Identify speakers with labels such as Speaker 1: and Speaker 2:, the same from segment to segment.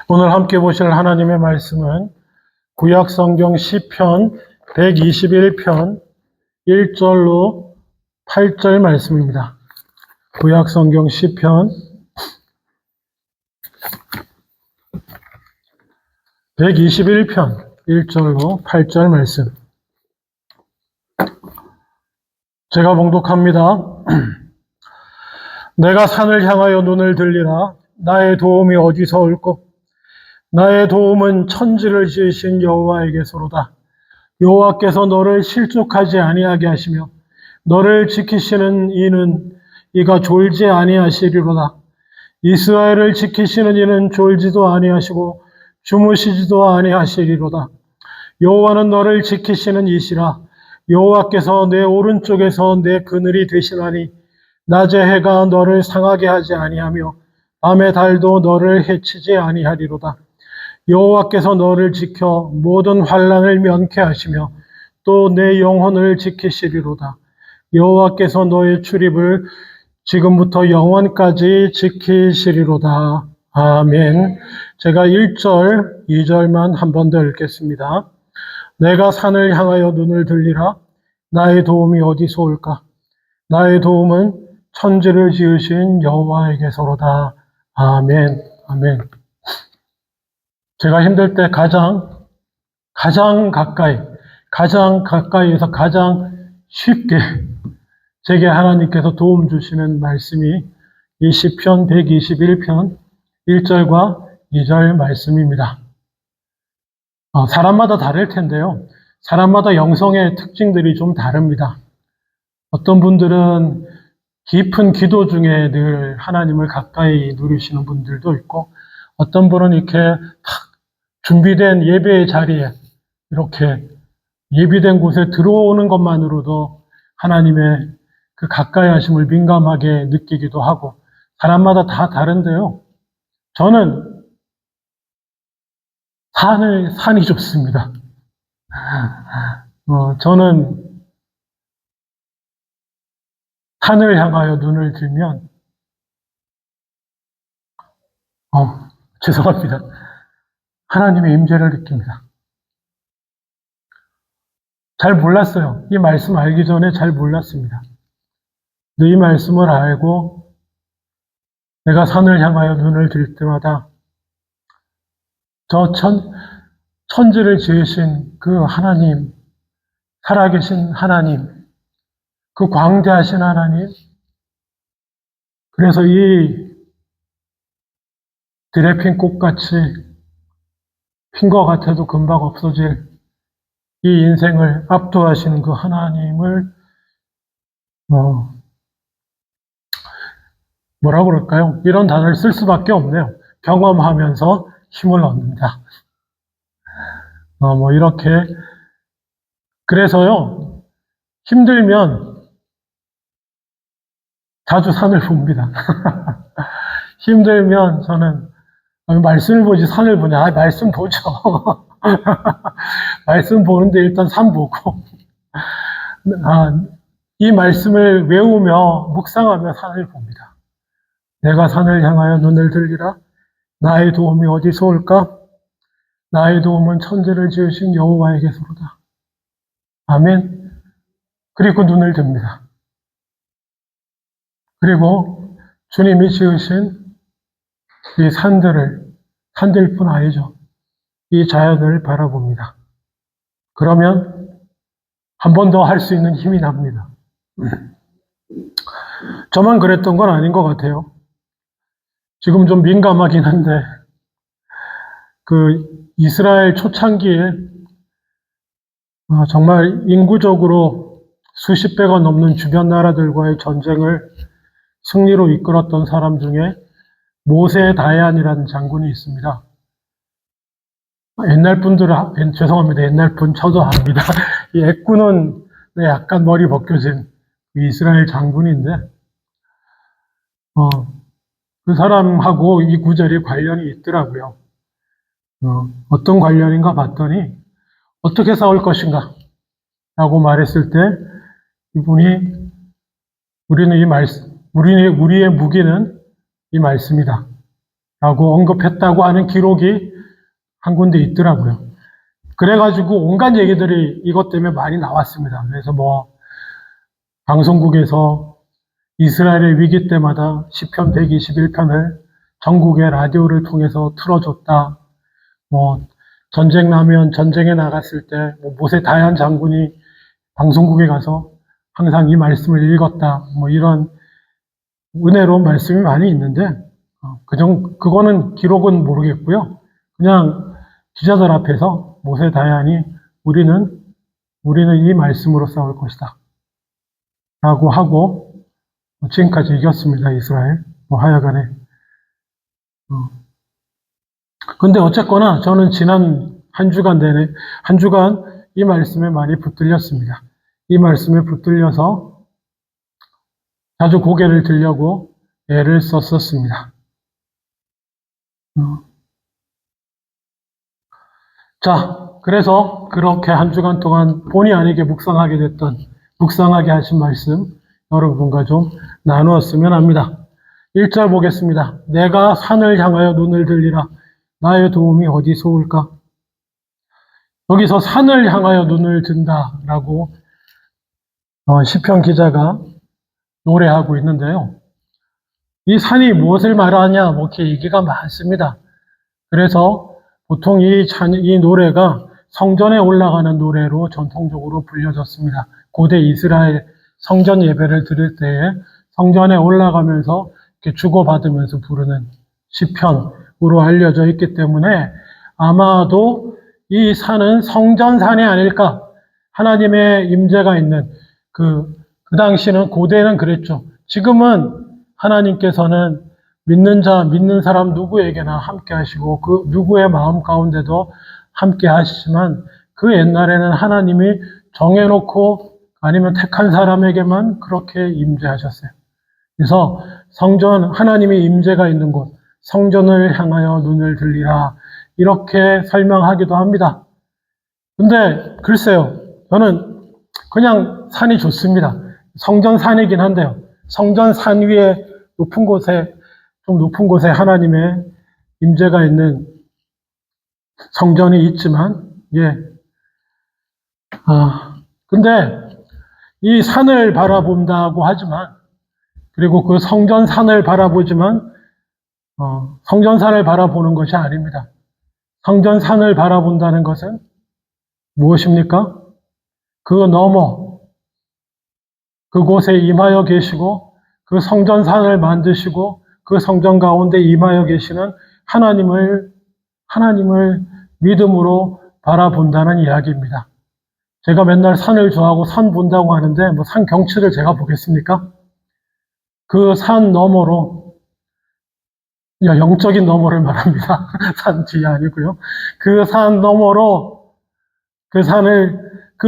Speaker 1: 오늘 함께 보실 하나님의 말씀은 구약 성경 시편 121편 1절로 8절 말씀입니다. 구약 성경 시편 121편 1절로 8절 말씀. 제가 봉독합니다. 내가 산을 향하여 눈을 들리라. 나의 도움이 어디서 올꼬? 나의 도움은 천지를 지으신 여호와에게서로다. 여호와께서 너를 실족하지 아니하게 하시며 너를 지키시는 이는 이가 졸지 아니하시리로다. 이스라엘을 지키시는 이는 졸지도 아니하시고 주무시지도 아니하시리로다. 여호와는 너를 지키시는 이시라. 여호와께서 내 오른쪽에서 내 그늘이 되시나니 낮에 해가 너를 상하게 하지 아니하며 밤의 달도 너를 해치지 아니하리로다. 여호와께서 너를 지켜 모든 환난을 면케하시며 또 내 영혼을 지키시리로다. 여호와께서 너의 출입을 지금부터 영원까지 지키시리로다. 아멘. 제가 1절, 2절만 한 번 더 읽겠습니다. 내가 산을 향하여 눈을 들리라. 나의 도움이 어디서 올까? 나의 도움은 천지를 지으신 여호와에게서로다. 아멘. 아멘. 제가 힘들 때 가장 가까이에서 가장 쉽게 제게 하나님께서 도움 주시는 말씀이 이 시편 121편 1절과 2절 말씀입니다. 사람마다 다를 텐데요. 사람마다 영성의 특징들이 좀 다릅니다. 어떤 분들은 깊은 기도 중에 늘 하나님을 가까이 누리시는 분들도 있고, 어떤 분은 이렇게 탁 준비된 예배의 자리에 이렇게 예비된 곳에 들어오는 것만으로도 하나님의 그 가까이 하심을 민감하게 느끼기도 하고, 사람마다 다 다른데요. 저는 산이 좋습니다. 저는 산을 향하여 눈을 들면, 죄송합니다. 하나님의 임재를 느낍니다. 잘 몰랐어요. 이 말씀 알기 전에 잘 몰랐습니다. 근데 이 말씀을 알고 내가 산을 향하여 눈을 들 때마다 저 천지를 지으신 그 하나님, 살아계신 하나님, 그 광대하신 하나님, 그래서 이 들에 핀 꽃같이 핀 것 같아도 금방 없어질 이 인생을 압도하시는 그 하나님을 뭐라고 그럴까요? 이런 단어를 쓸 수밖에 없네요. 경험하면서 힘을 얻는다. 이렇게. 그래서요, 힘들면 자주 산을 봅니다. 힘들면 저는 말씀을 보지 산을 보냐? 말씀 보죠. 말씀 보는데 일단 산 보고 이 말씀을 외우며 묵상하며 산을 봅니다. 내가 산을 향하여 눈을 들리라. 나의 도움이 어디서 올까? 나의 도움은 천지를 지으신 여호와에게서로다. 아멘. 그리고 눈을 듭니다. 그리고 주님이 지으신 이 산들뿐 아니죠. 이 자연을 바라봅니다. 그러면 한 번 더 할 수 있는 힘이 납니다. 저만 그랬던 건 아닌 것 같아요. 지금 좀 민감하긴 한데, 그 이스라엘 초창기에 정말 인구적으로 수십 배가 넘는 주변 나라들과의 전쟁을 승리로 이끌었던 사람 중에 모세 다얀이라는 장군이 있습니다. 옛날 분 저도 압니다. 이 애꾸는 약간 머리 벗겨진 이스라엘 장군인데, 그 사람하고 이 구절이 관련이 있더라고요. 어떤 관련인가 봤더니, 어떻게 싸울 것인가? 라고 말했을 때, 이분이, 우리의 무기는 이 말씀이다. 언급했다고 하는 기록이 한 군데 있더라고요. 그래가지고 온갖 얘기들이 이것 때문에 많이 나왔습니다. 그래서 방송국에서 이스라엘의 위기 때마다 시편 121편을 전국의 라디오를 통해서 틀어줬다. 전쟁 나면 전쟁에 나갔을 때 모세 다얀 장군이 방송국에 가서 항상 이 말씀을 읽었다. 이런 은혜로운 말씀이 많이 있는데 그거는 기록은 모르겠고요. 그냥 기자들 앞에서 모세 다얀이 우리는 이 말씀으로 싸울 것이다. 라고 하고 지금까지 이겼습니다. 이스라엘. 하여간에. 근데 어쨌거나 저는 지난 한 주간 이 말씀에 많이 붙들렸습니다. 이 말씀에 붙들려서 자주 고개를 들려고 애를 썼었습니다. 자, 그래서 그렇게 한 주간 동안 본의 아니게 묵상하게 하신 말씀 여러분과 좀 나누었으면 합니다. 1절 보겠습니다. 내가 산을 향하여 눈을 들리라. 나의 도움이 어디서 올까? 여기서 산을 향하여 눈을 든다라고 시편 기자가 노래하고 있는데요. 이 산이 무엇을 말하냐? 이렇게 얘기가 많습니다. 그래서 보통 이 노래가 성전에 올라가는 노래로 전통적으로 불려졌습니다. 고대 이스라엘 성전 예배를 드릴 때에 성전에 올라가면서 이렇게 주고받으면서 부르는 시편으로 알려져 있기 때문에 아마도 이 산은 성전산이 아닐까? 하나님의 임재가 있는 그 당시는 고대는 그랬죠. 지금은 하나님께서는 믿는 사람 누구에게나 함께 하시고 그 누구의 마음 가운데도 함께 하시지만 그 옛날에는 하나님이 정해놓고 아니면 택한 사람에게만 그렇게 임재하셨어요. 그래서 하나님의 임재가 있는 곳, 성전을 향하여 눈을 들리라 이렇게 설명하기도 합니다. 근데 글쎄요, 저는 그냥 산이 좋습니다. 성전산이긴 한데요. 성전산 위에 좀 높은 곳에 하나님의 임재가 있는 성전이 있지만, 근데 이 산을 바라본다고 하지만, 그리고 그 성전산을 바라보지만, 성전산을 바라보는 것이 아닙니다. 성전산을 바라본다는 것은 무엇입니까? 그 너머, 그곳에 임하여 계시고, 그 성전산을 만드시고, 그 성전 가운데 임하여 계시는 하나님을 믿음으로 바라본다는 이야기입니다. 제가 맨날 산을 좋아하고 산 본다고 하는데, 산 경치를 제가 보겠습니까? 그 산 너머로, 영적인 너머를 말합니다. 산 뒤이 아니고요. 그 산 너머로, 그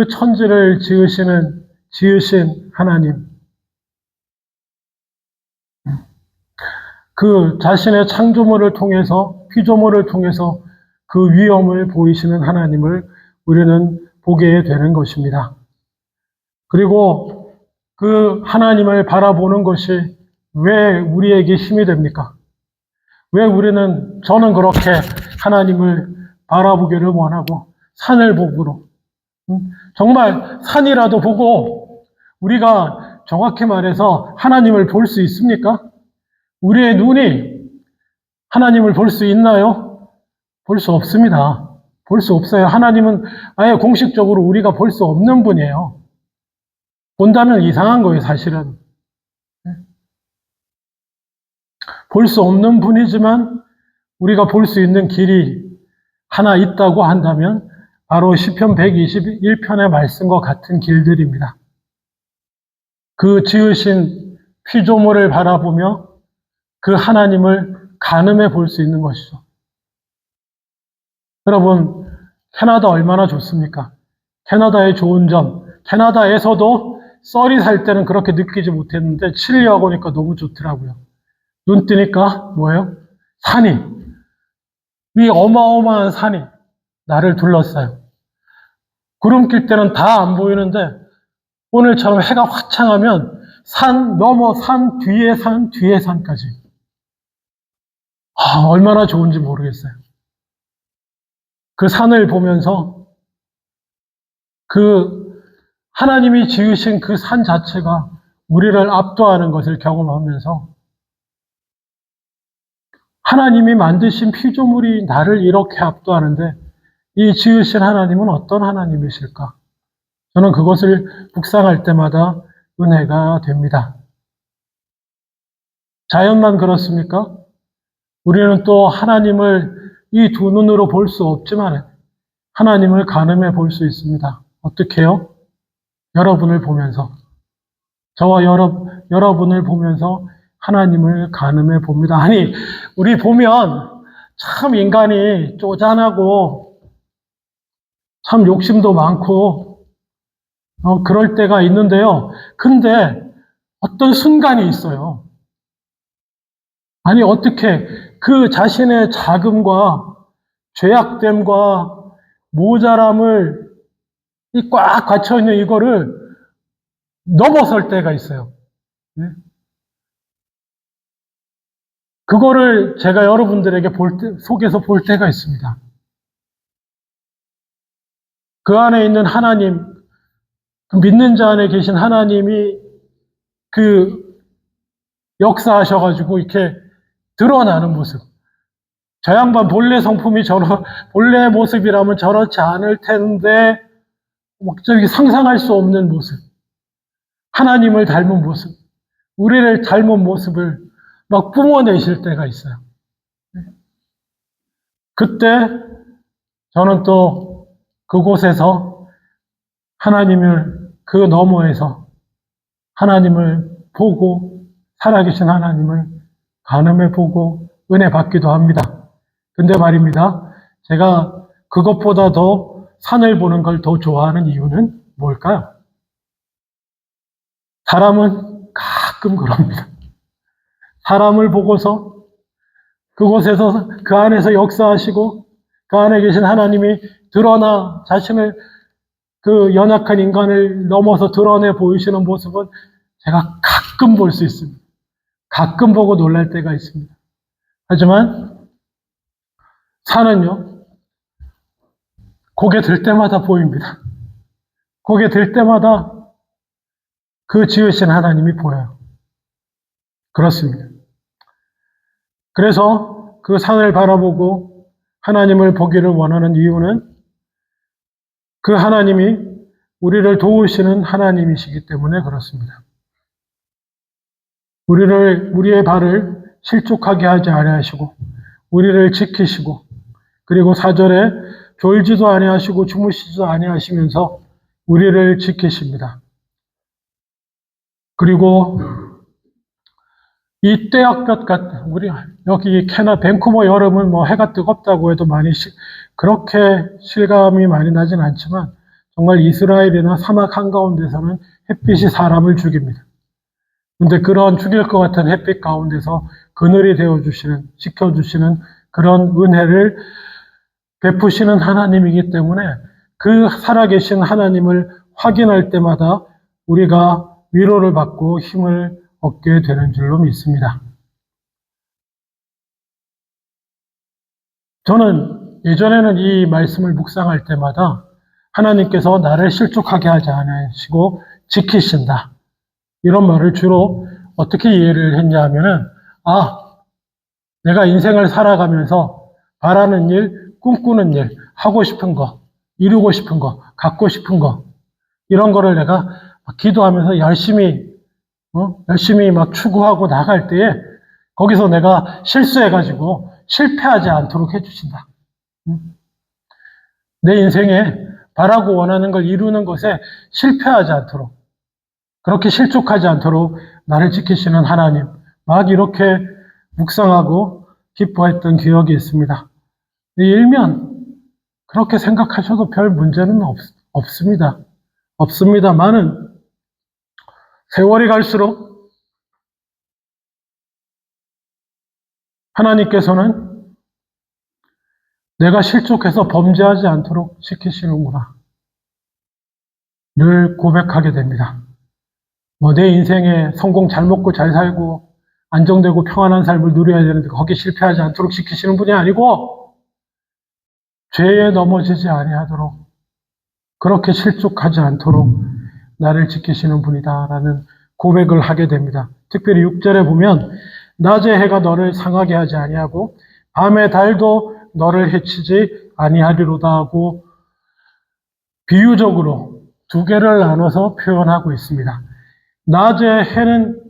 Speaker 1: 천지를 지으신 하나님, 그 자신의 창조물을 통해서, 피조물을 통해서 그 위엄을 보이시는 하나님을 우리는 보게 되는 것입니다. 그리고 그 하나님을 바라보는 것이 왜 우리에게 힘이 됩니까? 저는 그렇게 하나님을 바라보기를 원하고 산을 보고, 정말 산이라도 보고 우리가 정확히 말해서 하나님을 볼 수 있습니까? 우리의 눈이 하나님을 볼 수 있나요? 볼 수 없습니다. 볼 수 없어요. 하나님은 아예 공식적으로 우리가 볼 수 없는 분이에요. 본다면 이상한 거예요, 사실은. 볼 수 없는 분이지만 우리가 볼 수 있는 길이 하나 있다고 한다면 바로 시편 121편의 말씀과 같은 길들입니다. 그 지으신 피조물을 바라보며 그 하나님을 가늠해 볼 수 있는 것이죠. 여러분, 캐나다 얼마나 좋습니까? 캐나다의 좋은 점, 캐나다에서도 썰이 살 때는 그렇게 느끼지 못했는데 칠리하고 오니까 너무 좋더라고요. 눈 뜨니까 뭐예요? 이 어마어마한 산이 나를 둘러싸요. 구름 낄 때는 다 안 보이는데 오늘처럼 해가 화창하면 산 넘어 산 뒤에 산까지 얼마나 좋은지 모르겠어요. 그 산을 보면서 그 하나님이 지으신 그 산 자체가 우리를 압도하는 것을 경험하면서 하나님이 만드신 피조물이 나를 이렇게 압도하는데 이 지으신 하나님은 어떤 하나님이실까? 저는 그것을 묵상할 때마다 은혜가 됩니다. 자연만 그렇습니까? 우리는 또 하나님을 이 두 눈으로 볼 수 없지만 하나님을 가늠해 볼 수 있습니다. 어떻게요? 여러분을 보면서. 저와 여러분을 보면서 하나님을 가늠해 봅니다. 아니, 우리 보면 참 인간이 쪼잔하고 참 욕심도 많고 그럴 때가 있는데요. 근데 어떤 순간이 있어요. 아니, 어떻게 그 자신의 자금과 죄악됨과 모자람을 꽉 갇혀있는 이거를 넘어설 때가 있어요. 네? 그거를 제가 여러분들에게 속에서 볼 때가 있습니다. 그 안에 있는 하나님, 그 믿는 자 안에 계신 하나님이 그 역사하셔가지고 이렇게 드러나는 모습. 저 양반 본래 성품이 본래 모습이라면 저렇지 않을 텐데, 저기 상상할 수 없는 모습. 하나님을 닮은 모습. 우리를 닮은 모습을 막 뿜어내실 때가 있어요. 그때 저는 또 그곳에서 하나님을 그 너머에서 하나님을 보고 살아계신 하나님을 가늠해 보고 은혜 받기도 합니다. 근데 말입니다. 제가 그것보다 더 산을 보는 걸 더 좋아하는 이유는 뭘까요? 사람은 가끔 그럽니다. 사람을 보고서 그곳에서 그 안에서 역사하시고 그 안에 계신 하나님이 드러나 자신을 그 연약한 인간을 넘어서 드러내 보이시는 모습은 제가 가끔 볼 수 있습니다. 가끔 보고 놀랄 때가 있습니다. 하지만 산은요, 고개 들 때마다 보입니다. 고개 들 때마다 그 지으신 하나님이 보여요. 그렇습니다. 그래서 그 산을 바라보고 하나님을 보기를 원하는 이유는 그 하나님이 우리를 도우시는 하나님이시기 때문에 그렇습니다. 우리의 발을 실족하게 하지 아니하시고 우리를 지키시고 그리고 4절에 졸지도 아니하시고 주무시지도 아니하시면서 우리를 지키십니다. 그리고 이 떼약볕 같은 우리 여기 밴쿠버 여름은 뭐 해가 뜨겁다고 해도 그렇게 실감이 많이 나진 않지만 정말 이스라엘이나 사막 한가운데서는 햇빛이 사람을 죽입니다. 근데 그런 죽일 것 같은 햇빛 가운데서 그늘이 되어주시는, 지켜주시는 그런 은혜를 베푸시는 하나님이기 때문에 그 살아계신 하나님을 확인할 때마다 우리가 위로를 받고 힘을 얻게 되는 줄로 믿습니다. 저는 예전에는 이 말씀을 묵상할 때마다 하나님께서 나를 실족하게 하지 않으시고 지키신다. 이런 말을 주로 어떻게 이해를 했냐 하면은, 내가 인생을 살아가면서 바라는 일, 꿈꾸는 일, 하고 싶은 거, 이루고 싶은 거, 갖고 싶은 거, 이런 거를 내가 기도하면서 열심히 막 추구하고 나갈 때에 거기서 내가 실수해가지고 실패하지 않도록 해주신다. 내 인생에 바라고 원하는 걸 이루는 것에 실패하지 않도록, 그렇게 실족하지 않도록 나를 지키시는 하나님, 막 이렇게 묵상하고 기뻐했던 기억이 있습니다. 일면 그렇게 생각하셔도 별 문제는 없습니다. 없습니다만은 세월이 갈수록 하나님께서는 내가 실족해서 범죄하지 않도록 지키시는구나 늘 고백하게 됩니다. 내 인생에 성공 잘 먹고 잘 살고 안정되고 평안한 삶을 누려야 되는데 거기에 실패하지 않도록 지키시는 분이 아니고 죄에 넘어지지 아니하도록 그렇게 실족하지 않도록 나를 지키시는 분이다라는 고백을 하게 됩니다. 특별히 6절에 보면 낮의 해가 너를 상하게 하지 아니하고 밤의 달도 너를 해치지 아니하리로다 하고 비유적으로 두 개를 나눠서 표현하고 있습니다. 낮의 해는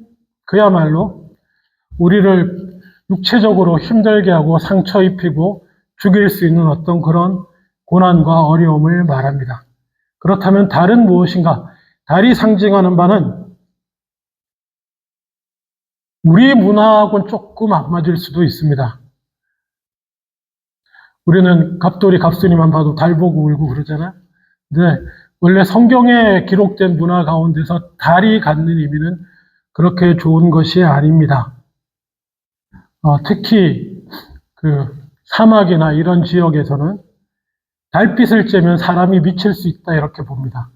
Speaker 1: 그야말로 우리를 육체적으로 힘들게 하고 상처 입히고 죽일 수 있는 어떤 그런 고난과 어려움을 말합니다. 그렇다면 달은 무엇인가? 달이 상징하는 바는 우리 문화하고는 조금 안 맞을 수도 있습니다. 우리는 갑돌이 갑순이만 봐도 달 보고 울고 그러잖아요. 근데 원래 성경에 기록된 문화 가운데서 달이 갖는 의미는 그렇게 좋은 것이 아닙니다. 특히 그 사막이나 이런 지역에서는 달빛을 쬐면 사람이 미칠 수 있다 이렇게 봅니다.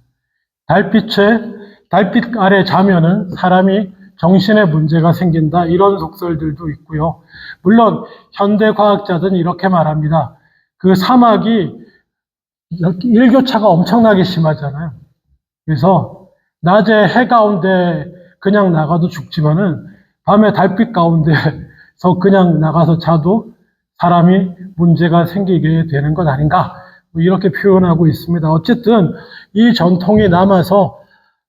Speaker 1: 달빛 아래 자면은 사람이 정신에 문제가 생긴다 이런 속설들도 있고요. 물론 현대 과학자들은 이렇게 말합니다. 그 사막이 일교차가 엄청나게 심하잖아요. 그래서 낮에 해 가운데 그냥 나가도 죽지만은 밤에 달빛 가운데서 그냥 나가서 자도 사람이 문제가 생기게 되는 것 아닌가 이렇게 표현하고 있습니다. 어쨌든 이 전통이 남아서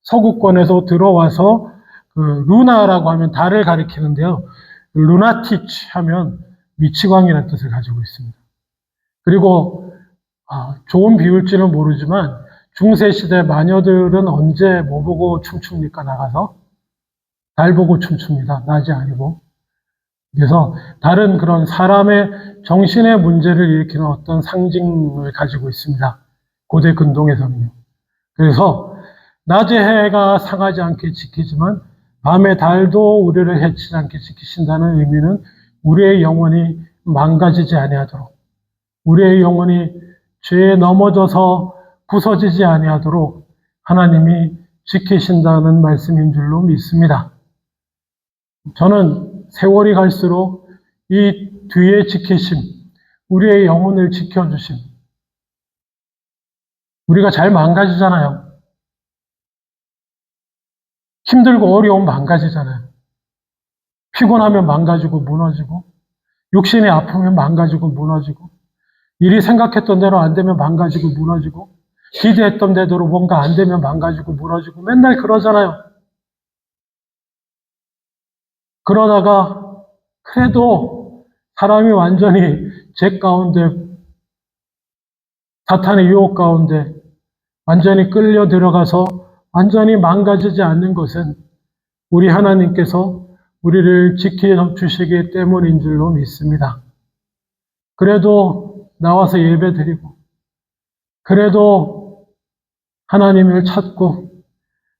Speaker 1: 서구권에서 들어와서 그 루나라고 하면 달을 가리키는데요. 루나티치 하면 미치광이라는 뜻을 가지고 있습니다. 그리고 좋은 비율지는 모르지만 중세시대 마녀들은 언제 뭐 보고 춤춥니까? 나가서? 달 보고 춤춥니다. 낮이 아니고. 그래서 달은 그런 사람의 정신의 문제를 일으키는 어떤 상징을 가지고 있습니다. 고대 근동에서는요. 그래서 낮의 해가 상하지 않게 지키지만 밤의 달도 우리를 해치지 않게 지키신다는 의미는 우리의 영혼이 망가지지 아니하도록 우리의 영혼이 죄에 넘어져서 부서지지 아니하도록 하나님이 지키신다는 말씀인 줄로 믿습니다. 저는 세월이 갈수록 이 뒤에 지키심, 우리의 영혼을 지켜주심, 우리가 잘 망가지잖아요. 힘들고 어려우면 망가지잖아요. 피곤하면 망가지고 무너지고, 육신이 아프면 망가지고 무너지고, 일이 생각했던 대로 안 되면 망가지고 무너지고, 기대했던 대로 뭔가 안 되면 망가지고 무너지고, 맨날 그러잖아요. 그러다가 그래도 사람이 완전히 죄 가운데, 사탄의 유혹 가운데 완전히 끌려 들어가서 완전히 망가지지 않는 것은 우리 하나님께서 우리를 지켜주시기 때문인 줄로 믿습니다. 그래도 나와서 예배 드리고, 그래도 하나님을 찾고,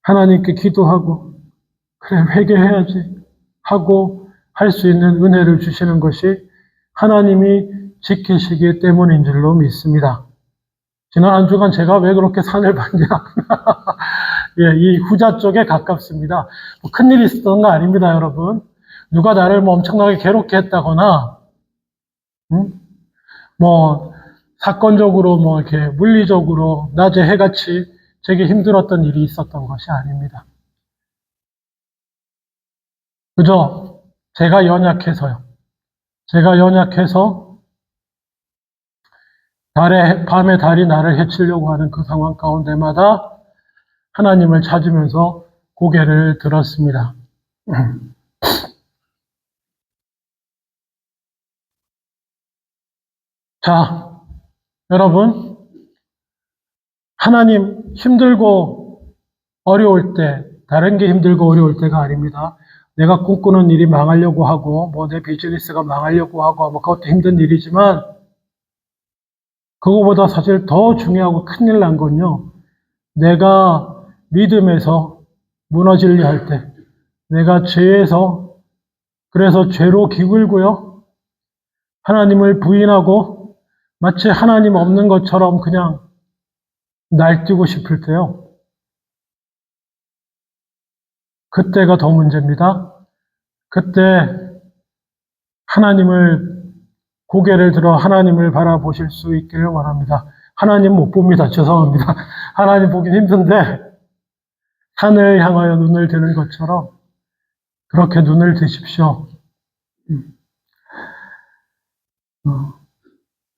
Speaker 1: 하나님께 기도하고, 그래, 회개해야지 하고 할 수 있는 은혜를 주시는 것이 하나님이 지키시기 때문인 줄로 믿습니다. 지난 한 주간 제가 왜 그렇게 산을 봤냐. 예, 이 후자 쪽에 가깝습니다. 뭐 큰일이 있었던 거 아닙니다, 여러분. 누가 나를 뭐 엄청나게 괴롭게 했다거나, 뭐, 사건적으로 뭐 이렇게 물리적으로 낮에 해같이 제게 힘들었던 일이 있었던 것이 아닙니다. 그저 제가 연약해서요. 제가 연약해서 밤에 달이 나를 해치려고 하는 그 상황 가운데마다 하나님을 찾으면서 고개를 들었습니다. 자, 여러분, 하나님 힘들고 어려울 때, 다른 게 힘들고 어려울 때가 아닙니다. 내가 꿈꾸는 일이 망하려고 하고, 뭐 내 비즈니스가 망하려고 하고, 뭐 그것도 힘든 일이지만, 그거보다 사실 더 중요하고 큰일 난 건요, 내가 믿음에서 무너지려 할 때, 내가 죄에서, 그래서 죄로 기울고요, 하나님을 부인하고, 마치 하나님 없는 것처럼 그냥 날뛰고 싶을 때요, 그때가 더 문제입니다. 그때 하나님을 고개를 들어 하나님을 바라보실 수 있기를 원합니다. 하나님 못 봅니다. 죄송합니다. 하나님 보긴 힘든데 산을 향하여 눈을 드는 것처럼 그렇게 눈을 드십시오.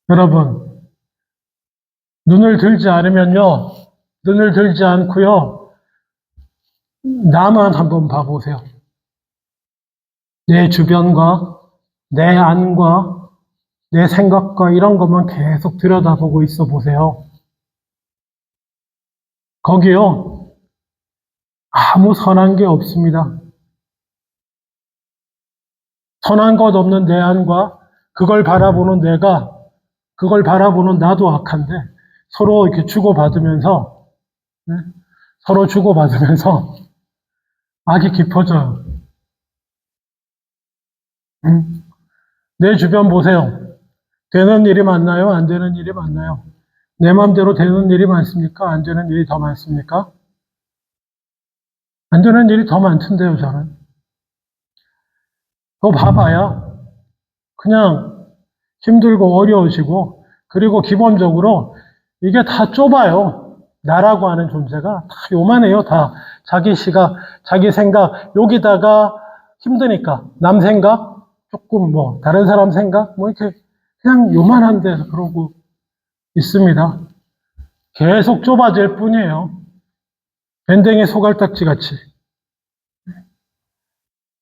Speaker 1: 여러분, 눈을 들지 않으면요, 눈을 들지 않고요, 나만 한번 봐보세요. 내 주변과 내 안과 내 생각과 이런 것만 계속 들여다보고 있어 보세요. 거기요, 아무 선한 게 없습니다. 선한 것 없는 내 안과 그걸 바라보는 내가, 그걸 바라보는 나도 악한데 서로 이렇게 주고받으면서, 네? 서로 주고받으면서 악이 깊어져요. 내 주변 보세요. 되는 일이 많나요? 안 되는 일이 많나요? 내 마음대로 되는 일이 많습니까? 안 되는 일이 더 많습니까? 안 되는 일이 더 많던데요, 저는. 그거 봐봐야 그냥 힘들고 어려워지고, 그리고 기본적으로 이게 다 좁아요. 나라고 하는 존재가 다 요만해요. 다 자기 시각, 자기 생각, 여기다가 힘드니까 남 생각, 조금 뭐 다른 사람 생각, 뭐 이렇게 그냥 요만한 데서 그러고 있습니다. 계속 좁아질 뿐이에요. 밴댕이 소갈딱지 같이.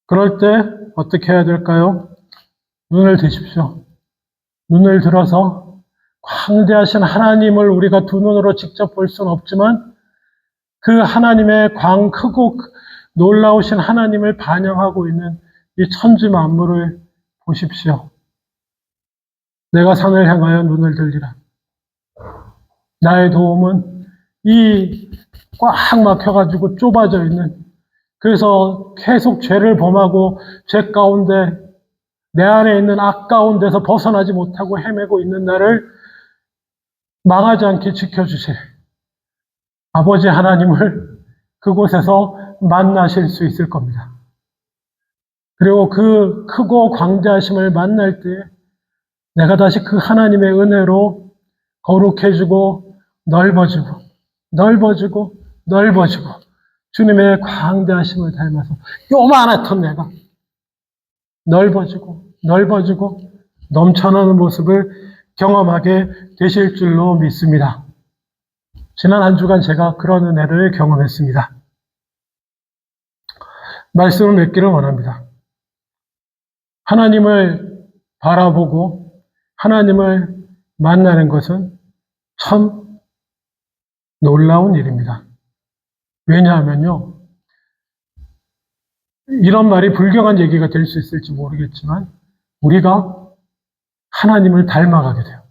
Speaker 1: 그럴 때 어떻게 해야 될까요? 눈을 드십시오. 눈을 들어서 광대하신 하나님을 우리가 두 눈으로 직접 볼 수는 없지만 그 하나님의 크고 놀라우신 하나님을 반영하고 있는 이 천지 만물을 보십시오. 내가 산을 향하여 눈을 들리라. 나의 도움은 이 꽉 막혀가지고 좁아져 있는, 그래서 계속 죄를 범하고 죄 가운데 내 안에 있는 악 가운데서 벗어나지 못하고 헤매고 있는 나를 망하지 않게 지켜주실 아버지 하나님을 그곳에서 만나실 수 있을 겁니다. 그리고 그 크고 광대하심을 만날 때 내가 다시 그 하나님의 은혜로 거룩해지고 넓어지고 넓어지고 넓어지고 주님의 광대하심을 닮아서 요만했던 내가 넓어지고 넓어지고 넘쳐나는 모습을 경험하게 되실 줄로 믿습니다. 지난 한 주간 제가 그런 은혜를 경험했습니다. 말씀을 맺기를 원합니다. 하나님을 바라보고 하나님을 만나는 것은 참 놀라운 일입니다. 왜냐하면요, 이런 말이 불경한 얘기가 될 수 있을지 모르겠지만 우리가 하나님을 닮아가게 돼요.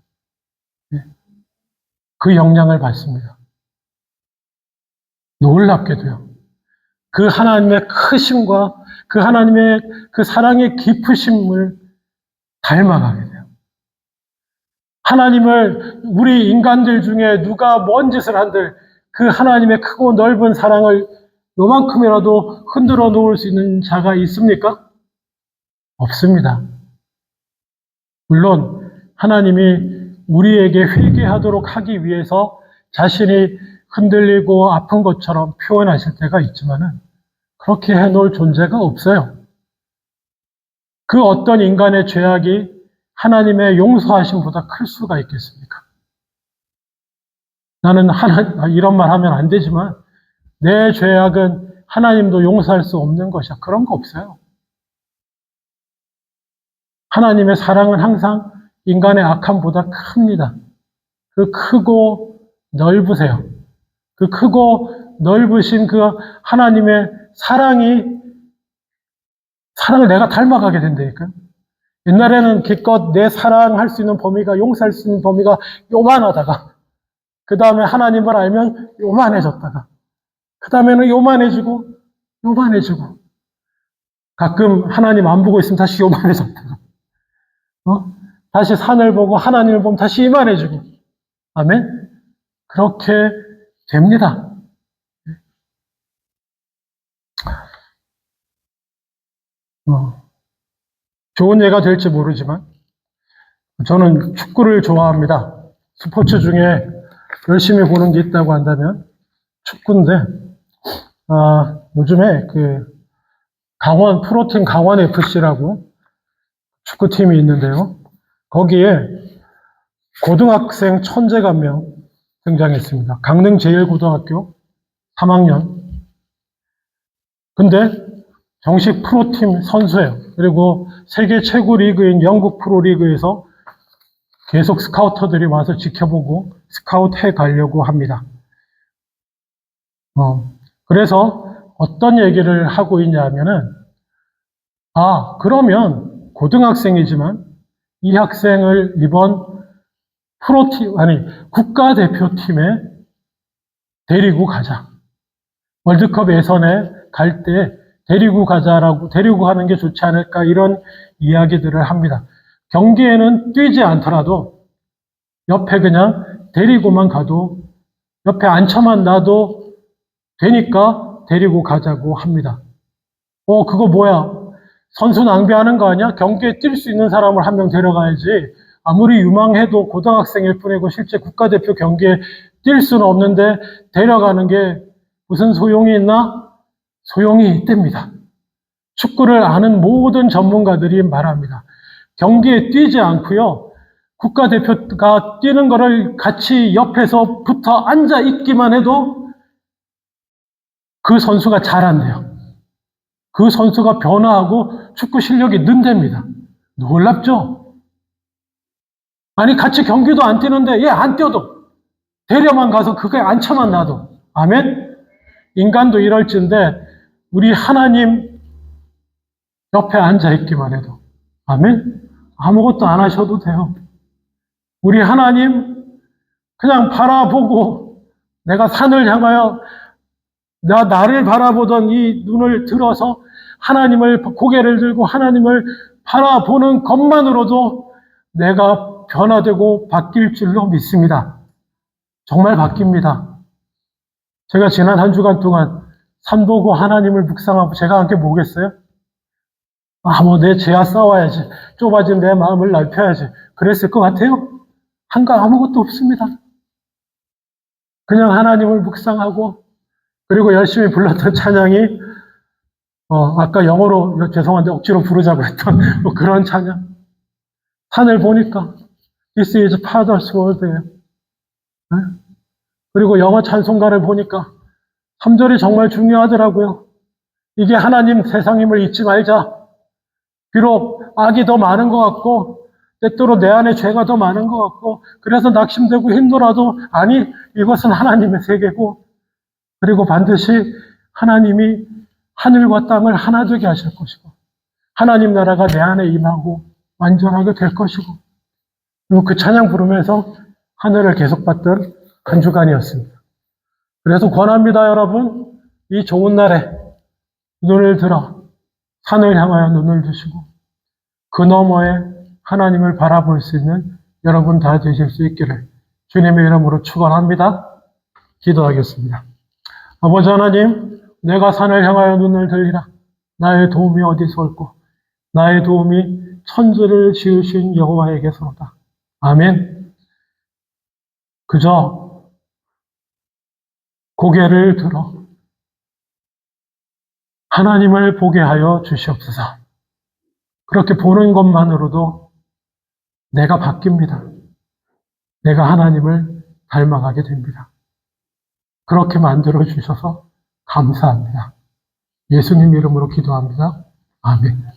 Speaker 1: 그 영향을 받습니다. 놀랍게도요. 그 하나님의 크심과 그 하나님의 그 사랑의 깊으심을 닮아가게 돼요. 하나님을 우리 인간들 중에 누가 뭔 짓을 한들 그 하나님의 크고 넓은 사랑을 요만큼이라도 흔들어 놓을 수 있는 자가 있습니까? 없습니다. 물론 하나님이 우리에게 회개하도록 하기 위해서 자신이 흔들리고 아픈 것처럼 표현하실 때가 있지만은 그렇게 해놓을 존재가 없어요. 그 어떤 인간의 죄악이 하나님의 용서하심보다 클 수가 있겠습니까? 나는 이런 말 하면 안 되지만 내 죄악은 하나님도 용서할 수 없는 것이야. 그런 거 없어요. 하나님의 사랑은 항상 인간의 악함보다 큽니다. 그 크고 넓으세요. 그 크고 넓으신 그 하나님의 사랑을 내가 닮아가게 된다니까요. 옛날에는 기껏 내 사랑할 수 있는 범위가, 용서할 수 있는 범위가 요만하다가, 그 다음에 하나님을 알면 요만해졌다가, 그 다음에는 요만해지고, 요만해지고, 가끔 하나님 안 보고 있으면 다시 요만해졌다가, 다시 산을 보고 하나님을 보면 다시 이만해지고, 아멘? 그렇게 됩니다. 좋은 예가 될지 모르지만 저는 축구를 좋아합니다. 스포츠 중에 열심히 보는 게 있다고 한다면 축구인데, 요즘에 프로팀 강원 FC라고 축구팀이 있는데요. 거기에 고등학생 천재가 한 명 등장했습니다. 강릉 제1고등학교 3학년. 근데 정식 프로팀 선수예요. 그리고 세계 최고 리그인 영국 프로리그에서 계속 스카우터들이 와서 지켜보고 스카우트 해 가려고 합니다. 그래서 어떤 얘기를 하고 있냐면은, 그러면 고등학생이지만 이 학생을 이번 국가대표팀에 데리고 가자. 월드컵 예선에 갈 때 데리고 가는 게 좋지 않을까, 이런 이야기들을 합니다. 경기에는 뛰지 않더라도 옆에 그냥 데리고만 가도, 옆에 앉혀만 놔도 되니까 데리고 가자고 합니다. 그거 뭐야? 선수 낭비하는 거 아니야? 경기에 뛸 수 있는 사람을 한 명 데려가야지. 아무리 유망해도 고등학생일 뿐이고 실제 국가대표 경기에 뛸 수는 없는데 데려가는 게 무슨 소용이 있나? 소용이 있답니다. 축구를 아는 모든 전문가들이 말합니다. 경기에 뛰지 않고요, 국가대표가 뛰는 거를 같이 옆에서 붙어 앉아 있기만 해도 그 선수가 잘한대요. 그 선수가 변화하고 축구 실력이 는답니다. 놀랍죠? 아니, 같이 경기도 안 뛰는데 얘 안 뛰어도 데려만 가서 그게 앉혀만 놔도. 아멘? 인간도 이럴진데 우리 하나님 옆에 앉아 있기만 해도. 아멘? 아무것도 안 하셔도 돼요. 우리 하나님 그냥 바라보고, 내가 산을 향하여 나를 바라보던 이 눈을 들어서 고개를 들고 하나님을 바라보는 것만으로도 내가 변화되고 바뀔 줄로 믿습니다. 정말 바뀝니다. 제가 지난 한 주간 동안 산 보고 하나님을 묵상하고 제가 함께 뭐겠어요? 내 죄와 싸워야지. 좁아진 내 마음을 넓혀야지. 그랬을 것 같아요? 아무것도 없습니다. 그냥 하나님을 묵상하고, 그리고 열심히 불렀던 찬양이, 아까 영어로, 죄송한데 억지로 부르자고 했던 그런 찬양. 산을 보니까, This is Father's Word예요. 그리고 영어 찬송가를 보니까, 3절이 정말 중요하더라고요. 이게 하나님 세상임을 잊지 말자. 비록 악이 더 많은 것 같고, 때때로 내 안에 죄가 더 많은 것 같고, 그래서 낙심되고 힘들어도, 아니, 이것은 하나님의 세계고, 그리고 반드시 하나님이 하늘과 땅을 하나 되게 하실 것이고, 하나님 나라가 내 안에 임하고 완전하게 될 것이고, 그리고 그 찬양 부르면서 하늘을 계속 봤던 한 주간이었습니다. 그래서 권합니다, 여러분. 이 좋은 날에 눈을 들어 산을 향하여 눈을 드시고 그 너머에 하나님을 바라볼 수 있는 여러분 다 되실 수 있기를 주님의 이름으로 축원합니다. 기도하겠습니다. 아버지 하나님, 내가 산을 향하여 눈을 들리라. 나의 도움이 어디서 올꼬? 나의 도움이 천지를 지으신 여호와에게서로다. 아멘. 그저 고개를 들어 하나님을 보게 하여 주시옵소서. 그렇게 보는 것만으로도 내가 바뀝니다. 내가 하나님을 닮아가게 됩니다. 그렇게 만들어 주셔서 감사합니다. 예수님 이름으로 기도합니다. 아멘.